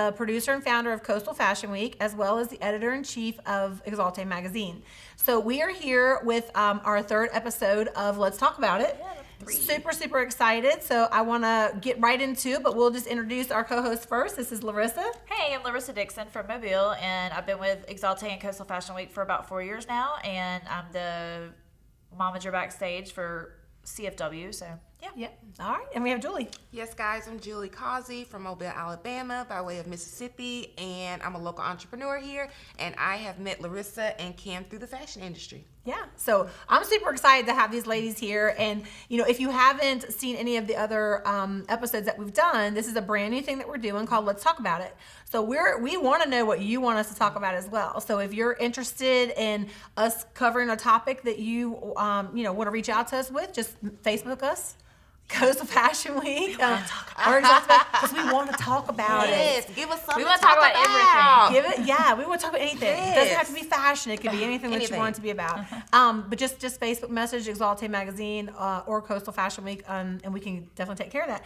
the producer and founder of Coastal Fashion Week, as well as the editor-in-chief of Exalte magazine. So we are here with our third episode of Let's Talk About It. Super, super excited. So I want to get right into it, but we'll just introduce our co-host first. This is Larissa. Hey, I'm Larissa Dixon from Mobile, and I've been with Exalte and Coastal Fashion Week for about 4 years now, and I'm the momager backstage for CFW, so yeah. All right, and we have Julie. Yes, guys, I'm Julie Kazi from Mobile, Alabama, by way of Mississippi, and I'm a local entrepreneur here, and I have met Larissa and Kim through the fashion industry. Yeah, so I'm super excited to have these ladies here, and if you haven't seen any of the other episodes that we've done, this is a brand new thing that we're doing called Let's Talk About It. So we want to know what you want us to talk about as well. So if you're interested in us covering a topic that you want to reach out to us with, just Facebook us. Coastal Fashion Week, because we want to talk about yes, it. Give us something. We want to talk about everything. We want to talk about anything. It doesn't have to be fashion. It could be anything that you want it to be about. But just Facebook message Exalte magazine or Coastal Fashion Week, and we can definitely take care of that.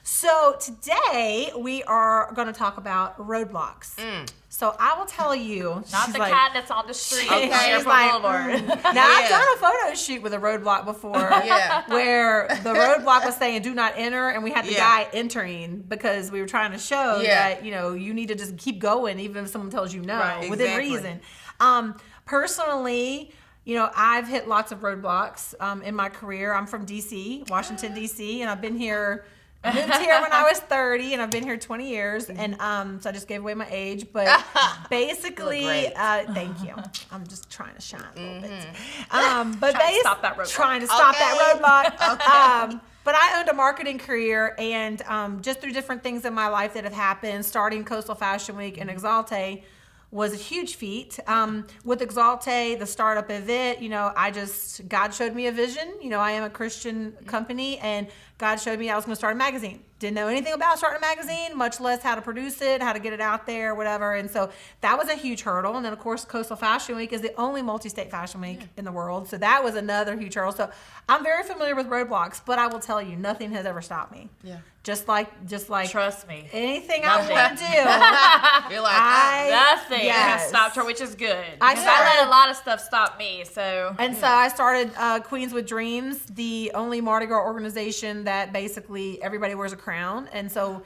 So today we are going to talk about roadblocks. So I will tell you, not the cat that's on the street. Okay, she's like, now I've done a photo shoot with a roadblock before, where the roadblock was saying "do not enter," and we had the guy entering because we were trying to show that you need to just keep going even if someone tells you no within reason. Personally, I've hit lots of roadblocks in my career. I'm from DC, Washington D.C., and I've been here. I moved here when I was 30, and I've been here 20 years, and so I just gave away my age. But basically, thank you. I'm just trying to shine a little bit. But trying to stop that roadblock. But I owned a marketing career, and just through different things in my life that have happened, starting Coastal Fashion Week and Exalte was a huge feat. With Exalte, the startup of it, God showed me a vision. I am a Christian company, and God showed me I was going to start a magazine. Didn't know anything about starting a magazine, much less how to produce it, how to get it out there, whatever. And so that was a huge hurdle. And then, of course, Coastal Fashion Week is the only multi-state fashion week in the world. So that was another huge hurdle. So I'm very familiar with roadblocks, but I will tell you, nothing has ever stopped me. Yeah. Just like trust me. Anything I want to do. You're like, nothing has stopped her, which is good. I let a lot of stuff stop me. So I started Queens with Dreams, the only Mardi Gras organization that basically everybody wears a crown. And so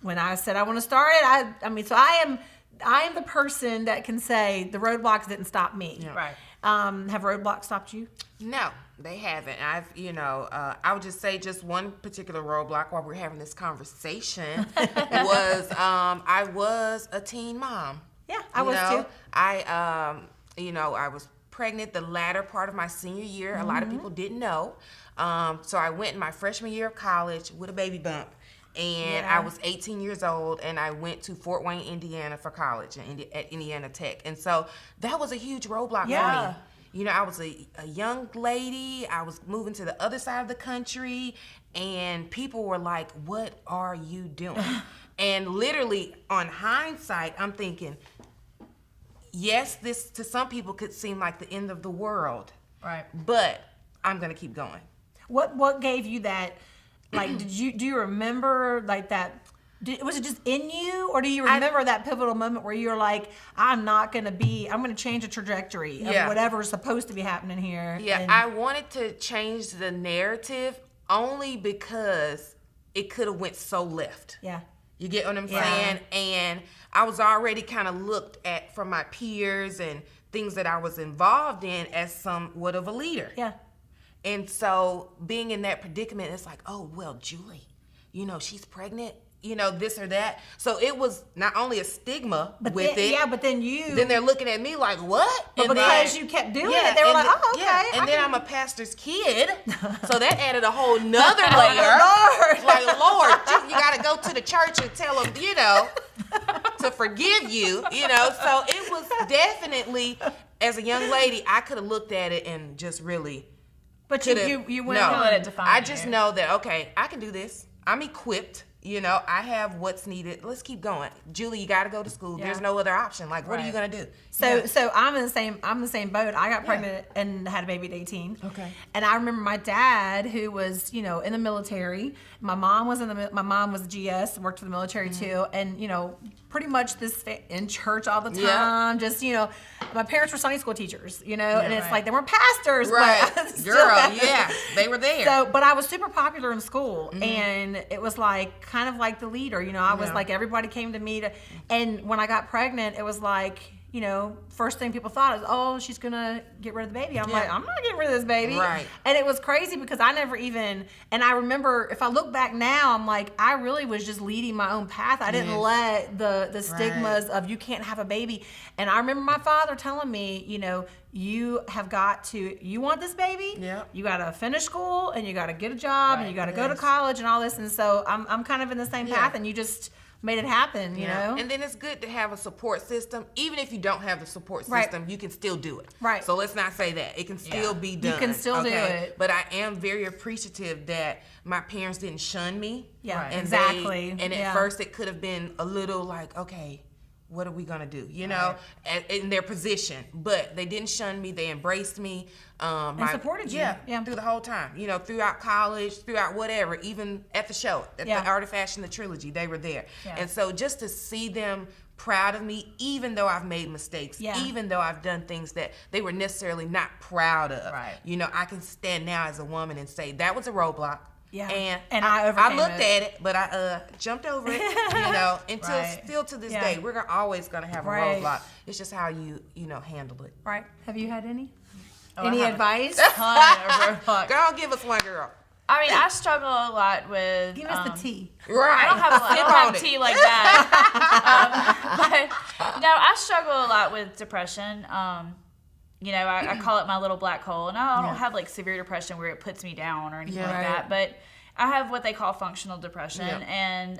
when I said I want to start it, I am the person that can say the roadblocks didn't stop me. Yeah. Right. Have roadblocks stopped you? No, they haven't. I would just say just one particular roadblock while we're having this conversation was I was a teen mom. Yeah, I was too. I was pregnant the latter part of my senior year. A lot of people didn't know. So I went in my freshman year of college with a baby bump. And I was 18 years old, and I went to Fort Wayne, Indiana for college at Indiana Tech. And so that was a huge roadblock for me. I was a young lady. I was moving to the other side of the country, and people were like, what are you doing? And literally, on hindsight, I'm thinking, yes, this to some people could seem like the end of the world. Right. But I'm going to keep going. What gave you that? Like, do you remember like that? Was it just in you, or do you remember that pivotal moment where you're like, I'm going to change the trajectory of whatever's supposed to be happening here? Yeah, I wanted to change the narrative only because it could have went so left. Yeah. You get what I'm saying? And I was already kind of looked at from my peers and things that I was involved in as somewhat of a leader. Yeah. And so being in that predicament, it's like, oh, well, Julie, she's pregnant, this or that. So it was not only a stigma with it. Yeah, but then Then they're looking at me like, what? But because you kept doing it, they were like, oh, okay. Yeah. And then I'm a pastor's kid. So that added a whole nother layer. Like, Lord, you got to go to the church and tell them, to forgive you, So it was definitely, as a young lady, I could have looked at it and just really... But you went no, on. I just know that, okay, I can do this. I'm equipped, You know, I have what's needed. Let's keep going. Julie, you got to go to school. There's no other option. Like, what are you going to do? So I'm in the same boat. I got pregnant and had a baby at 18. Okay. And I remember my dad, who was, in the military. My mom was GS, worked for the military too. And, pretty much in church all the time. Just, my parents were Sunday school teachers, and it's like they weren't pastors, right. but Girl, they were there. So, but I was super popular in school, and it was like kind of like the leader, I was like, everybody came to me and when I got pregnant, it was like, first thing people thought is, oh, she's gonna get rid of the baby. I'm like, I'm not getting rid of this baby. Right. And it was crazy because I never even, and I remember if I look back now, I'm like, I really was just leading my own path. I didn't let the stigmas of you can't have a baby. And I remember my father telling me, you have got to, you want this baby? Yeah. You got to finish school and you got to get a job and you got to go to college and all this. And so I'm kind of in the same path, and you just made it happen, you know? And then it's good to have a support system. Even if you don't have the support system, you can still do it. Right. So let's not say that. It can still be done. You can still do it. But I am very appreciative that my parents didn't shun me. Yeah, and exactly. At first it could have been a little like, okay, what are we gonna do? In their position, but they didn't shun me. They embraced me, and supported you. Yeah, through the whole time. Throughout college, throughout whatever, even at the show, at the Art of Fashion, the trilogy, they were there. Yeah. And so just to see them proud of me, even though I've made mistakes, even though I've done things that they were necessarily not proud of. Right. I can stand now as a woman and say that was a roadblock. Yeah, and I looked at it, but I jumped over it. Until still to this day, we're always gonna have a roadblock. It's just how you handle it. Right? Have you had any? Any advice? Ton of roadblocks. Go on, give us one, girl. I mean, I struggle a lot with. Give us the tea. Right. I don't have tea like that. But no, I struggle a lot with depression. I call it my little black hole, and I don't have like severe depression where it puts me down or anything like that, but I have what they call functional depression, and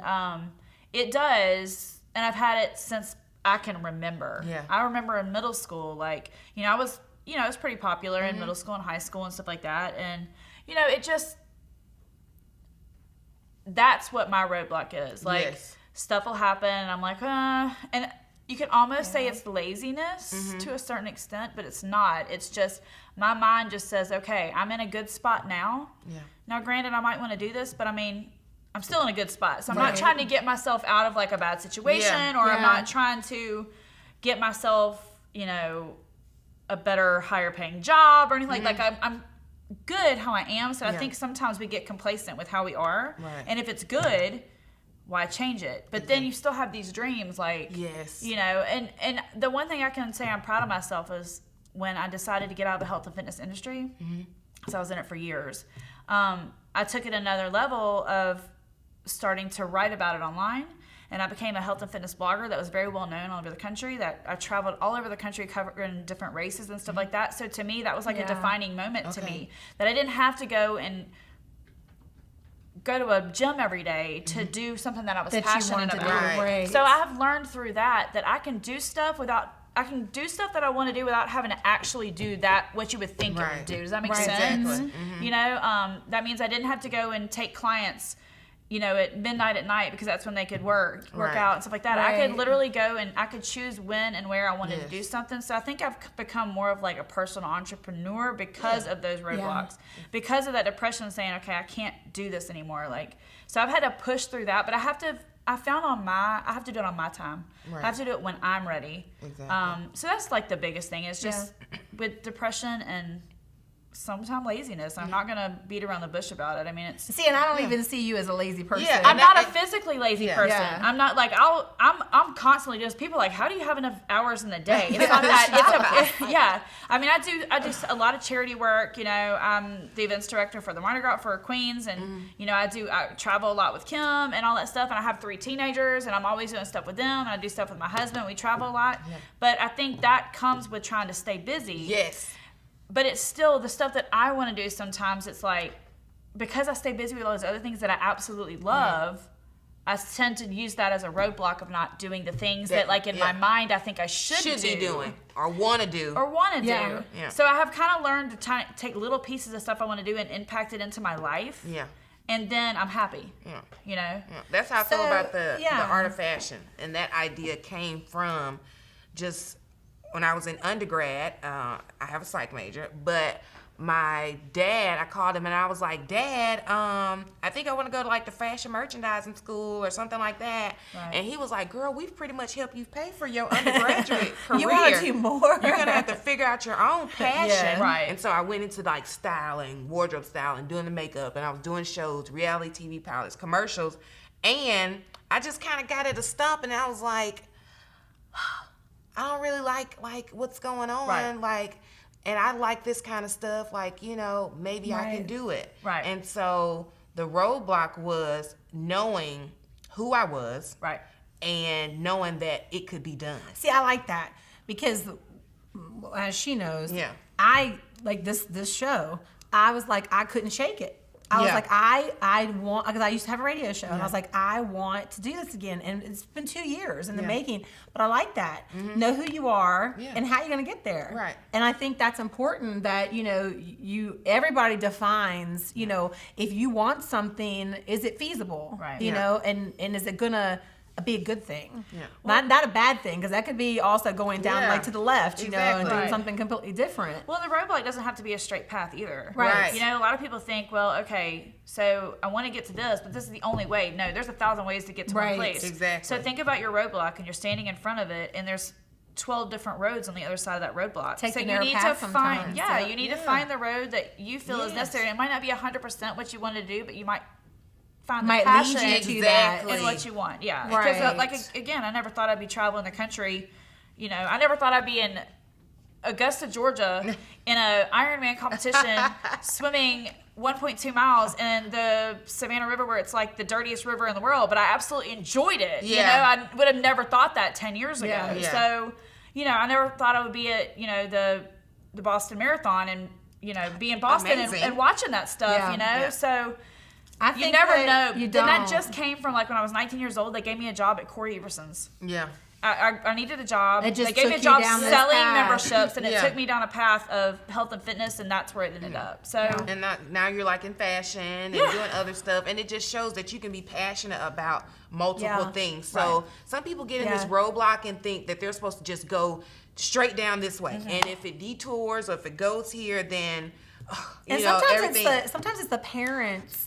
it does, and I've had it since I can remember. Yeah. I remember in middle school, like, I was pretty popular in middle school and high school and stuff like that, and it just, that's what my roadblock is. Like, stuff will happen, and I'm like, and you can almost say it's laziness to a certain extent, but it's not. It's just my mind just says, okay, I'm in a good spot now. Yeah. Now, granted, I might want to do this, but I mean, I'm still in a good spot. So I'm not trying to get myself out of like a bad situation, or I'm not trying to get myself, a better, higher paying job or anything like that. I'm good how I am. So I think sometimes we get complacent with how we are. Right. And if it's good, why change it? But then you still have these dreams, like, and the one thing I can say I'm proud of myself is when I decided to get out of the health and fitness industry, because I was in it for years, I took it another level of starting to write about it online, and I became a health and fitness blogger that was very well known all over the country, that I traveled all over the country covering different races and stuff like that. So to me, that was like a defining moment to me, that I didn't have to go to a gym every day to do something that I was passionate about. Right. So I have learned through that I can do stuff that I want to do without having to actually do that, what you would think it would do. Does that make sense? Exactly. That means I didn't have to go and take clients, at midnight at night, because that's when they could work out and stuff like that. I could literally go and I could choose when and where I wanted to do something. So I think I've become more of like a personal entrepreneur because of those roadblocks, because of that depression, saying, okay, I can't do this anymore. Like, so I've had to push through that, but I have to do it on my time. Right. I have to do it when I'm ready. Exactly. So that's like the biggest thing is just with depression and sometimes laziness. I'm not gonna beat around the bush about it. I mean, it's and I don't even see you as a lazy person. Yeah, I'm not a physically lazy person. Yeah. I'm not like I'm constantly just people like, how do you have enough hours in the day? It's not that. I mean, I do a lot of charity work. I'm the events director for the Mardi Gras for Queens, and I travel a lot with Kim and all that stuff. And I have 3 teenagers, and I'm always doing stuff with them. And I do stuff with my husband. We travel a lot, but I think that comes with trying to stay busy. Yes. But it's still the stuff that I want to do. Sometimes it's like, because I stay busy with all those other things that I absolutely love, I tend to use that as a roadblock of not doing the things that like in my mind I think I should be doing or want to do. Yeah. So I have kind of learned to take little pieces of stuff I want to do and impact it into my life. Yeah. and then I'm happy. Yeah. You know? Yeah. That's how I feel about the yeah. art of fashion. And that idea came from just when I was in undergrad. I have a psych major, but my dad, I called him and I was like, Dad, I think I want to go to like the fashion merchandising school or something like that. Right. And he was like, girl, we've pretty much helped you pay for your undergraduate career. You want to do more? You're going to have to figure out your own passion. Yeah. Right. And so I went into like styling, wardrobe styling, doing the makeup, and I was doing shows, reality TV pilots, commercials. And I just kind of got at a stump and I was like, I don't really like what's going on. Right. Like, and I like this kind of stuff, like, maybe I can do it. Right. And so the roadblock was knowing who I was. Right. And knowing that it could be done. See, I like that because, as she knows, I like this show. I was like, I couldn't shake it. I was like, I want, because I used to have a radio show, and I was like, I want to do this again. And it's been 2 years in the making, but I like that. Know who you are and how you're going to get there. Right. And I think that's important that, everybody defines, if you want something, is it feasible? Right. You know, and is it going to be a good thing? Yeah. Not a bad thing, because that could be also going down like to the left, and Exactly. doing something completely different. Well, the roadblock doesn't have to be a straight path either. Right. You know, a lot of people think, well, okay, so I want to get to this, but this is the only way. No, there's 1,000 ways to get to one place. Exactly. So think about your roadblock, and you're standing in front of it, and there's 12 different roads on the other side of that roadblock. Take so the you narrow need path to sometimes. find, you need to find the road that you feel is necessary. It might not be 100% what you want to do, but you might find the Might passion lead you to that. and what you want. Yeah. Right. Because, like, again, I never thought I'd be traveling the country. You know, I never thought I'd be in Augusta, Georgia, in a Ironman competition, swimming 1.2 miles in the Savannah River, where it's like the dirtiest river in the world. But I absolutely enjoyed it. Yeah. You know, I would have never thought that 10 years ago. Yeah. So, I never thought I would be at, the Boston Marathon and, be in Boston and watching that stuff, Yeah. So I you think never that know. You And don't. that just came from like when I was 19 years old. They gave me a job at Corey Everson's. Yeah. I needed a job. It just They gave me a took you job down this selling path. memberships, and it Yeah. took me down a path of health and fitness, and that's where it ended up. So And now you're like in fashion and doing other stuff, and it just shows that you can be passionate about multiple things. So some people get in this roadblock and think that they're supposed to just go straight down this way, and if it detours or if it goes here, then sometimes it's the parents.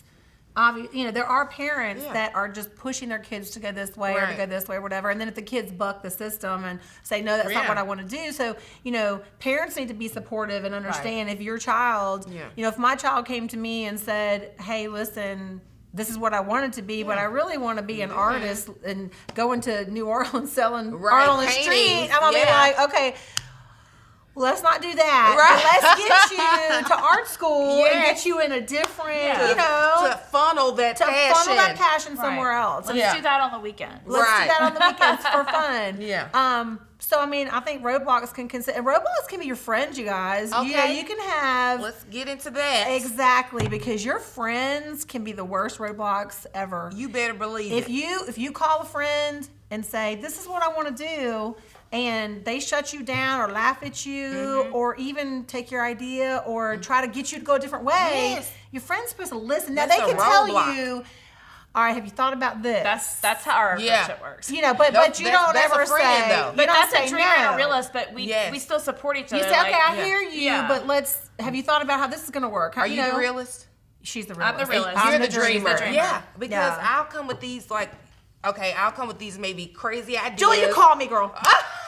There are parents that are just pushing their kids to go this way or to go this way or whatever. And then if the kids buck the system and say, no, that's not what I want to do. So, parents need to be supportive and understand if your child, if my child came to me and said, hey, listen, this is what I wanted to be, but I really want to be an artist and going to New Orleans selling art on the street. I'm going to be like, okay, let's not do that. Let's get you to art school and get you in a different, to funnel that passion. somewhere else. let's do that on the weekend. Let's do that on the weekends for fun. So I think roadblocks can be your friends, you guys. Okay. You can have. Let's get into that. Exactly, because your friends can be the worst roadblocks ever. You better believe it. If you call a friend and say, this is what I want to do, and they shut you down or laugh at you or even take your idea or try to get you to go a different way, your friend's supposed to listen. Now, That's they can a tell roadblock. you, all right, have you thought about this? That's how our friendship works. But you That's don't ever a friend, say, though. you But don't that's say a dreamer and no. a realist, but we still support each other. You say, okay, I hear you, Yeah. but have you thought about how this is going to work? Are you the realist? She's the I'm realist. the realist. I'm You're the the dreamer. dreamer. Yeah, because Yeah. I'll come with these I'll come with these maybe crazy ideas. Julie, you call me, girl.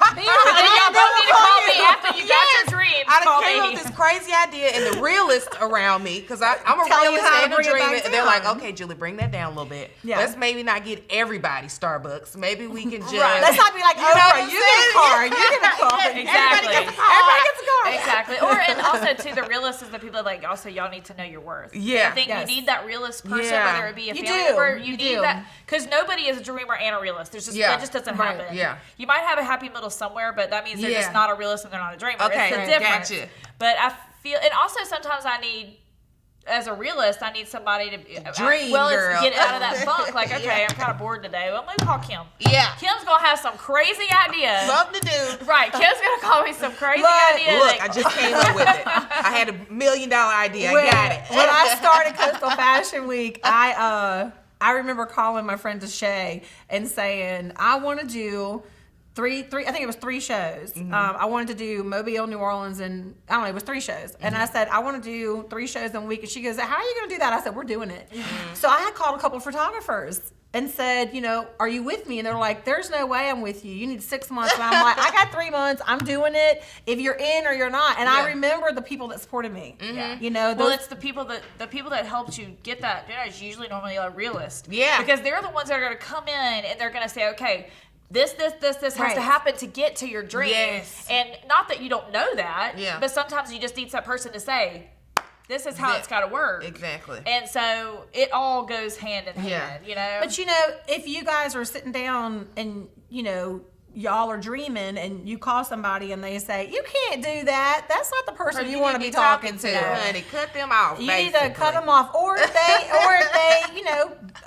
And then y'all both need to call me after you got your dream. I Call done came me. up with this crazy idea, and the realist around me, because I'm a Tell you realist how to and a bring it back dreamer, and they're like, down. okay, Julie, bring that down a little bit. Yeah. Let's maybe not get everybody Starbucks. Maybe we can just. Let's not be like, You know what Oprah, I'm you get a saying? car, you get a car. Exactly. Everybody gets a car. Exactly. And also too, the realist is the people that like also y'all need to know your worth. Yeah. I think Yes. you need that realist person, Yeah. whether it be a You family do. member. You You need do. that because nobody is a dreamer and a realist. There's just that just doesn't Right. happen. Yeah. You might have a happy middle somewhere, but that means they're just not a realist and they're not a dreamer. Okay, It's the difference. gotcha. But I feel, and also sometimes I need. As a realist, I need somebody to Dream, girl. get out of that funk. Like, okay, I'm kind of bored today. Well, I'm gonna call Kim. Yeah. Kim's gonna have some crazy ideas. Something to do. Right, Kim's gonna always some crazy idea. Look, I just came up with it. I had $1 million idea. I got it. When I started Coastal Fashion Week, I remember calling my friend Deshay and saying, I want to do three, I think it was 3 shows. I wanted to do Mobile, New Orleans, and I don't know, it was 3 shows. And I said, I want to do 3 shows in a week. And she goes, how are you going to do that? I said, we're doing it. So I had called a couple of photographers and said, are you with me? And they're like, there's no way I'm with you. You need 6 months. And I'm like, I got 3 months. I'm doing it. If you're in or you're not. And I remember the people that supported me. Well, it's the people that helped you get that. It's usually normally a realist. Yeah. Because they're the ones that are going to come in and they're going to say, okay, this has to happen to get to your dream. Yes. And not that you don't know that. Yeah. But sometimes you just need that person to say, this is how it's got to work. Exactly. And so it all goes hand in hand, But if you guys are sitting down and, y'all are dreaming and you call somebody and they say, you can't do that. That's not the person you want to be talking to. Honey, cut them off. You need to cut them off. Or if they,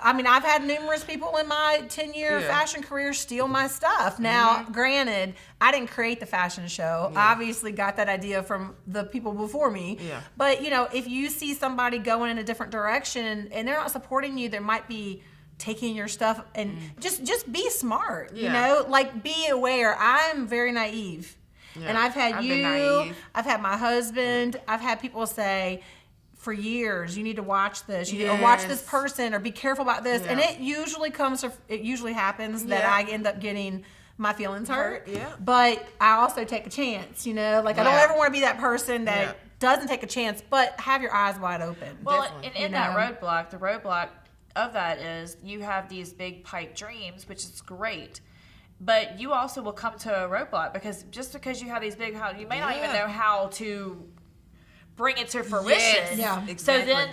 I've had numerous people in my 10-year fashion career steal my stuff. Now, granted, I didn't create the fashion show. I obviously got that idea from the people before me. Yeah. But, if you see somebody going in a different direction and they're not supporting you, there might be taking your stuff and just be smart, be aware. I'm very naive. Yeah. And I've had I've had my husband, I've had people say for years, you need to watch this, you need to watch this person or be careful about this. And it usually happens that I end up getting my feelings hurt. Yeah. But I also take a chance, I don't ever want to be that person that doesn't take a chance, but have your eyes wide open. Well, and in that roadblock, the roadblock of that is you have these big pipe dreams, which is great, but you also will come to a roadblock because you have these big, you may not even know how to bring it to fruition. Yeah, exactly. So then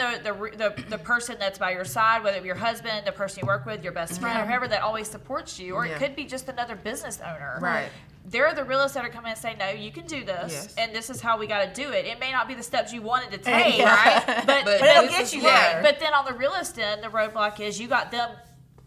the person that's by your side, whether it be your husband, the person you work with, your best friend, or whoever that always supports you, or it could be just another business owner. Right. They're the realists that are coming and say, no, you can do this, and this is how we got to do it. It may not be the steps you wanted to take, right? But it'll get you there. But then on the realist end, the roadblock is you got them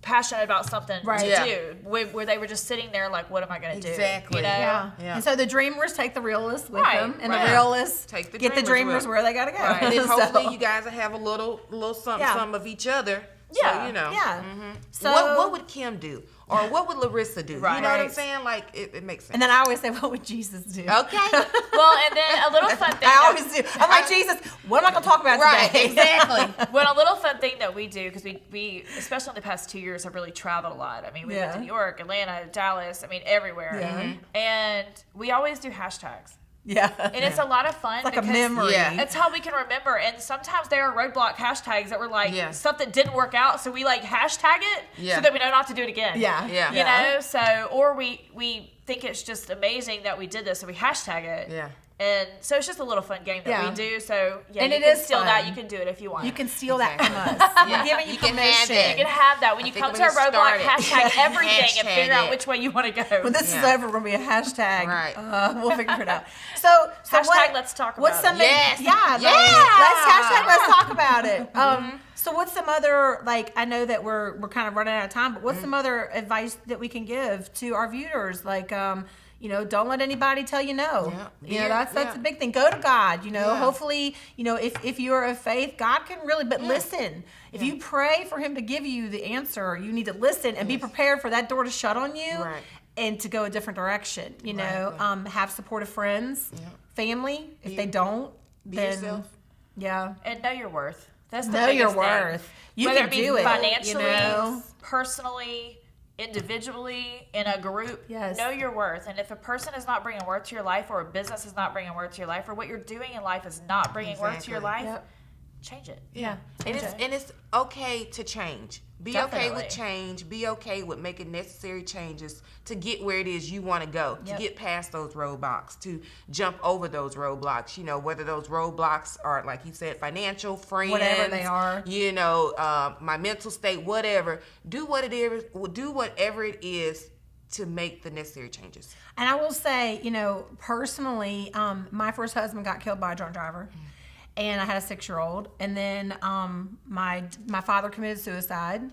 passionate about something to do, where they were just sitting there like, what am I going to do? Exactly. Yeah. And so the dreamers take the realists with them, and the realists get the dreamers where they got to go. Right. And then hopefully you guys will have a little something of each other. Yeah. So, Yeah. So what would Kim do? Or what would Larissa do? Right. You know what I'm saying? Like, it makes sense. And then I always say, what would Jesus do? Okay. Well, and then a little fun thing. I always do. I'm like, Jesus, what am I going to talk about today? Exactly. Well, a little fun thing that we do, because we, especially in the past 2 years, have really traveled a lot. I mean, we went to New York, Atlanta, Dallas, everywhere. Yeah. And we always do hashtags. Yeah. And it's a lot of fun. It's like a memory. Yeah. It's how we can remember. And sometimes there are roadblock hashtags that were like, something didn't work out, so we hashtag it so that we know not to do it again. Yeah. Yeah. You know? So, or we think it's just amazing that we did this, so we hashtag it. Yeah. And so it's just a little fun game that we do. So and you it can is steal fun. that. You can do it if you want. You can steal that from us. We're giving you permission. You can have that when you come to a roadblock. Hashtag everything and figure out which way you want to go. When this is over, we'll be a hashtag. Right. We'll figure it out. So hashtag let's talk about it. Yes. Yeah. Let's talk about it. So what's some other, I know that we're kind of running out of time, but what's some other advice that we can give to our viewers? Don't let anybody tell you no. Yeah. That's a big thing. Go to God. Hopefully, if you're of faith, God can really. But listen, if you pray for Him to give you the answer, you need to listen and be prepared for that door to shut on you and to go a different direction. Have supportive friends, family. If they don't, then yourself. Yeah, and know your worth. That's the know your biggest worth. Thing. You Whether can it be do it financially, personally, individually, in a group. Yes. Know your worth. And if a person is not bringing worth to your life, or a business is not bringing worth to your life, or what you're doing in life is not bringing worth to your life, change it. Yeah. And it's okay to change. Be okay with change. Be okay with making necessary changes to get where it is you want to go, to get past those roadblocks, to jump over those roadblocks. Whether those roadblocks are, like you said, financial, friends, whatever they are. My mental state, whatever. Do whatever it is to make the necessary changes. And I will say, personally, my first husband got killed by a drunk driver. And I had a 6-year-old, and then my father committed suicide.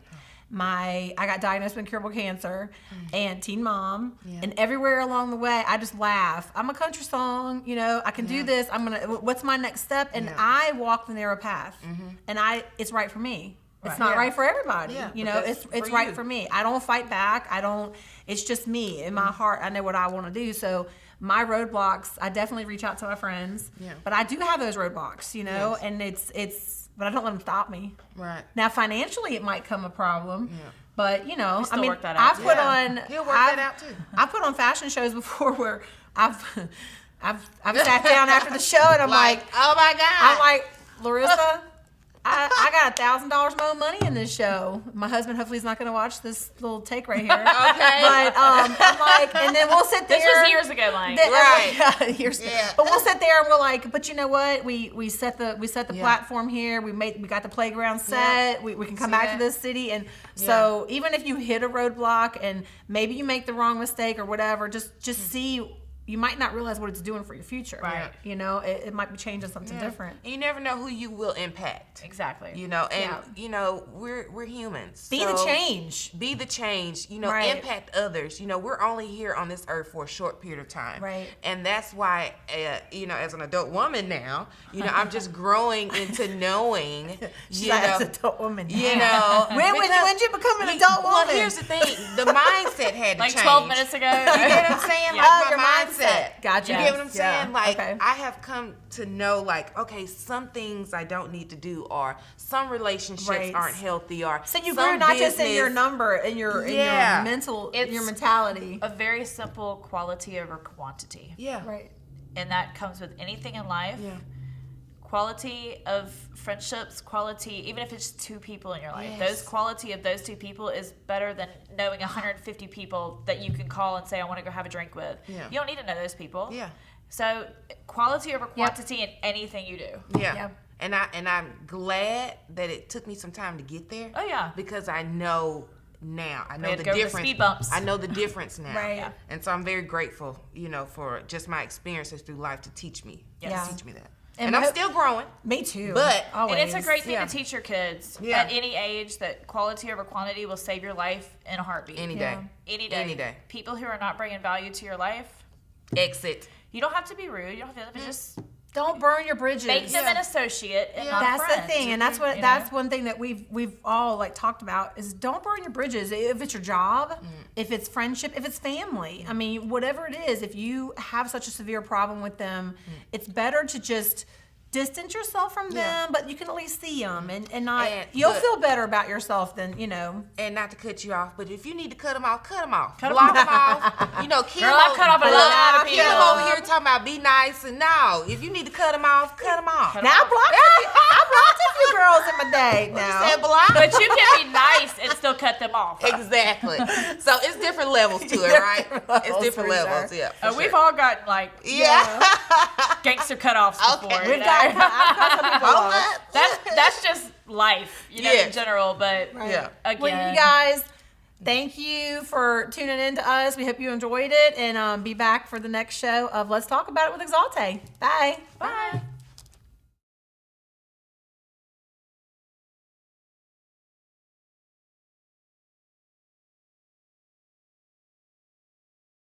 I got diagnosed with incurable cancer and teen mom, and everywhere along the way, I just laugh. I'm a country song, I can do this. What's my next step? And I walk the narrow path, and it's right for me. It's not right for everybody. It's right for me. I don't fight back. It's just me. In my heart, I know what I want to do. So my roadblocks, I definitely reach out to my friends, but I do have those roadblocks, and but I don't let them stop me. Right. Now, financially, it might come a problem, but work that out. He'll work that out too. I put on fashion shows before where I've sat down after the show and I'm like, oh my God. I'm like, Larissa, I got $1,000 more money in this show. My husband hopefully is not going to watch this little take right here. Okay. But I'm like, and then we'll sit there. This was years ago, like. Right. Years ago. But we'll sit there and we're like, but you know what? We set the platform here. We got the playground set. We can come back to this city. And so even if you hit a roadblock and maybe you make the wrong mistake or whatever, just see. You might not realize what it's doing for your future. Right. It might be changing something different. You never know who you will impact. Exactly. We're humans. Be the change. Be the change. Right. Impact others. We're only here on this earth for a short period of time. Right. And that's why, as an adult woman now, I'm just growing into knowing, She's like, as an adult woman now. When did you become an adult woman? Well, here's the thing. The mindset had to like change. 12 minutes ago. You get what I'm saying? Yeah. Like your my mindset. Gotcha. You get what I'm saying? Yeah. Like, okay. I have come to know, like, okay, some things I don't need to do, or some relationships aren't healthy, or so you some grew not just in business- your number, in your mental, It's your mentality. A very simple quality over quantity. Yeah. Right. And that comes with anything in life. Yeah. Quality of friendships, quality, even if it's 2 people in your life, Yes. those quality of those 2 people is better than knowing 150 people that you can call and say, I want to go have a drink with. Yeah. You don't need to know those people. Yeah. So quality over quantity in anything you do. Yeah. Yep. And I'm glad that it took me some time to get there. Oh, yeah. Because I know now. I know had the to go over the difference. speed bumps. I know the difference now. Right. Yeah. And so I'm very grateful, for just my experiences through life to teach me. Yeah. To teach me that. And And I'm still growing. Me too. But- always. And it's a great thing Yeah. to teach your kids Yeah. at any age that quality over quantity will save your life in a heartbeat. Any Yeah. day. Any day. Any day. People who are not bringing value to your life, Exit. you don't have to be rude. You don't have to just Don't burn your bridges. make them an associate and not That's friend. the thing, and that's one thing that we've all talked about is don't burn your bridges. If it's your job, if it's friendship, if it's family. I mean, whatever it is, if you have such a severe problem with them, it's better to just distance yourself from them, but you can at least see them and not. You'll feel better about yourself than And not to cut you off, but if you need to cut them off, cut them off. Block them off. Kim, Girl, I've cut off a lot of Kim people. over here talking about be nice, and no, if you need to cut them off, cut them off. Now I blocked a few girls in my day. Now Said block. But you can be nice and still cut them off. Exactly. So it's different levels to it, right? It's different for levels, sure. yeah. for We've sure. all gotten Yeah. gangster cutoffs before. Okay. you I've know? got some people Hold off. up. That's just life, Yeah. in general. But Yeah. again, Well, you guys, thank you for tuning in to us. We hope you enjoyed it, and be back for the next show of Let's Talk About It with Exalte. Bye. bye.